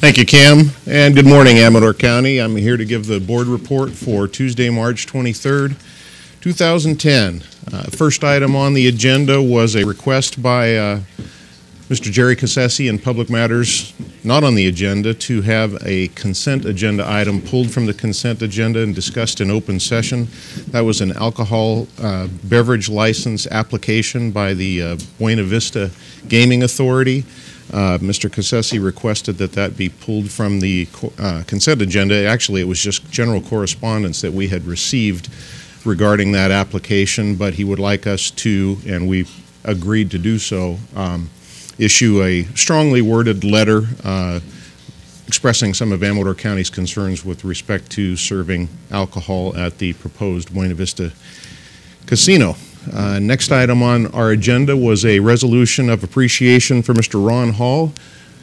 Thank you, Cam, and good morning, Amador County. I'm here to give the board report for Tuesday, March 23rd, 2010. First item on the agenda was a request by Mr. Jerry Cassesi in Public Matters, not on the agenda, to have a consent agenda item pulled from the consent agenda and discussed in open session. That was an alcohol beverage license application by the Buena Vista Gaming Authority. Mr. Cassesi requested that that be pulled from the consent agenda. Actually, it was just general correspondence that we had received regarding that application, but he would like us to, and we've agreed to do so, issue a strongly worded letter expressing some of Amador County's concerns with respect to serving alcohol at the proposed Buena Vista Casino. Next item on our agenda was a resolution of appreciation for Mr. Ron Hall.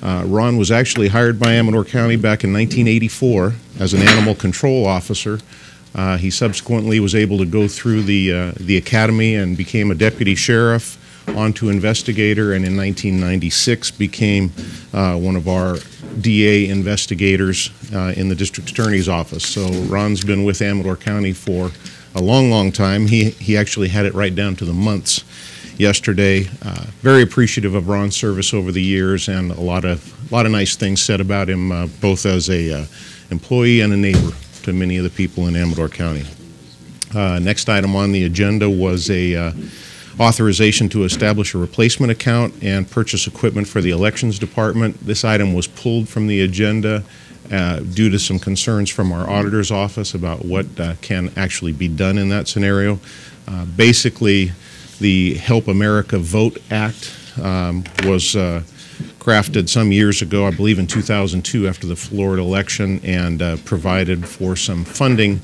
Ron was actually hired by Amador County back in 1984 as an animal control officer. He subsequently was able to go through the academy and became a deputy sheriff, onto investigator, and in 1996 became one of our DA investigators in the district attorney's office. So Ron's been with Amador County for a long time. He actually had it right down to the months yesterday. Very appreciative of Ron's service over the years, and a lot of nice things said about him, both as a employee and a neighbor to many of the people in Amador County. Next item on the agenda was a authorization to establish a replacement account and purchase equipment for the elections department. This item was pulled from the agenda due to some concerns from our auditor's office about what can actually be done in that scenario. Basically, the Help America Vote Act was crafted some years ago, I believe in 2002, after the Florida election, and provided for some funding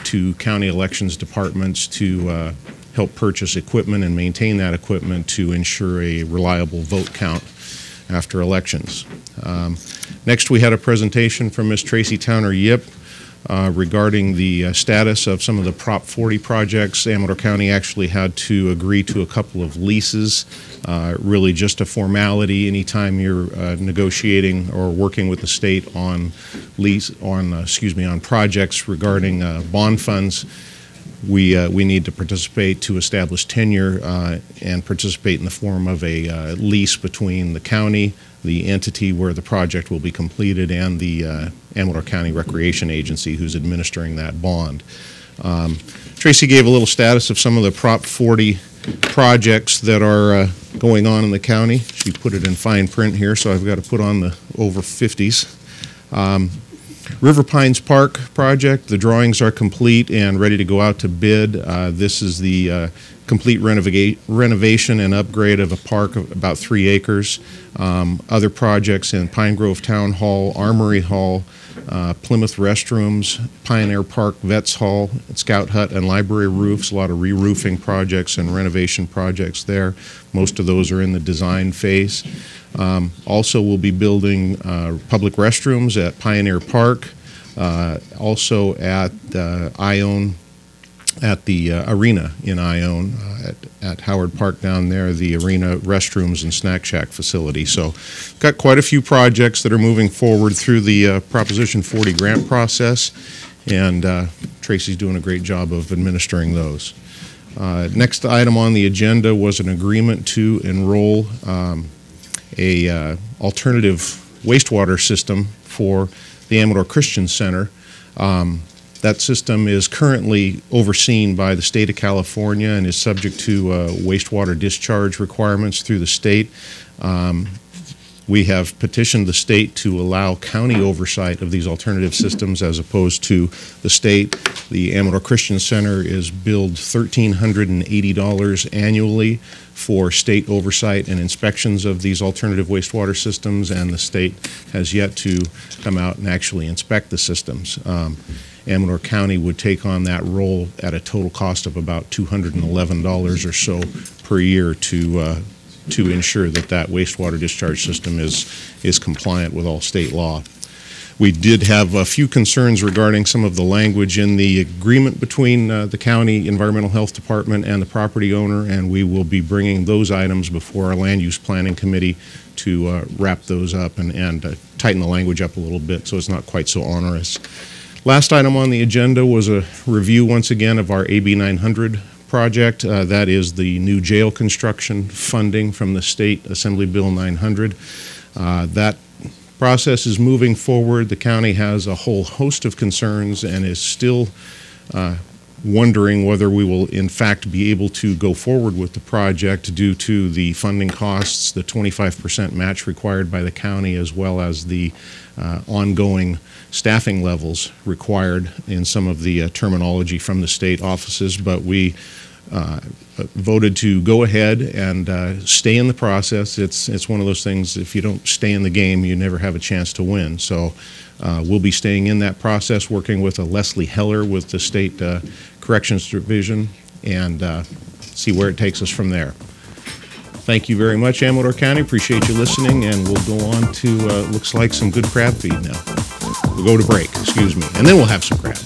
to county elections departments to help purchase equipment and maintain that equipment to ensure a reliable vote count after elections. Next, we had a presentation from Ms. Tracy Towner-Yip regarding the status of some of the Prop 40 projects. Amador County actually had to agree to a couple of leases, really just a formality. Anytime you're negotiating or working with the state on on projects regarding bond funds, we need to participate to establish tenure and participate in the form of a lease between the county, the entity where the project will be completed, and the Amador County Recreation Agency who's administering that bond. Tracy gave a little status of some of the Prop 40 projects that are going on in the county. She put it in fine print here, so I've got to put on the over 50s. River Pines Park project, the drawings are complete and ready to go out to bid. This is the complete renovation and upgrade of a park of about 3 acres. Other projects in Pine Grove Town Hall, Armory Hall, Plymouth Restrooms, Pioneer Park Vets Hall, Scout Hut and library roofs, a lot of re-roofing projects and renovation projects there. Most of those are in the design phase. Also, we'll be building public restrooms at Pioneer Park, also at Ione, at the arena in Ione, at Howard Park down there, the arena restrooms and snack shack facility. So got quite a few projects that are moving forward through the Proposition 40 grant process, and Tracy's doing a great job of administering those. Next item on the agenda was an agreement to enroll a alternative wastewater system for the Amador Christian Center. That system is currently overseen by the state of California and is subject to wastewater discharge requirements through the state. We have petitioned the state to allow county oversight of these alternative systems as opposed to the state. The Amador Christian Center is billed $1,380 annually for state oversight and inspections of these alternative wastewater systems, and the state has yet to come out and actually inspect the systems. Amador County would take on that role at a total cost of about $211 or so per year to ensure that that wastewater discharge system is compliant with all state law. We did have a few concerns regarding some of the language in the agreement between the County Environmental Health Department and the property owner, and we will be bringing those items before our Land Use Planning Committee to wrap those up and tighten the language up a little bit so it's not quite so onerous. Last item on the agenda was a review once again of our AB 900 project. That is the new jail construction funding from the state, Assembly Bill 900. That process is moving forward. The county has a whole host of concerns and is still wondering whether we will in fact be able to go forward with the project due to the funding costs, the 25% match required by the county, as well as the ongoing staffing levels required in some of the terminology from the state offices. But we voted to go ahead and stay in the process. It's one of those things, if you don't stay in the game, you never have a chance to win. So we'll be staying in that process, working with Leslie Heller with the State Corrections Division, and see where it takes us from there. Thank you very much, Amador County. Appreciate you listening, and we'll go on to, looks like some good crab feed now. We'll go to break, excuse me, and then we'll have some crab.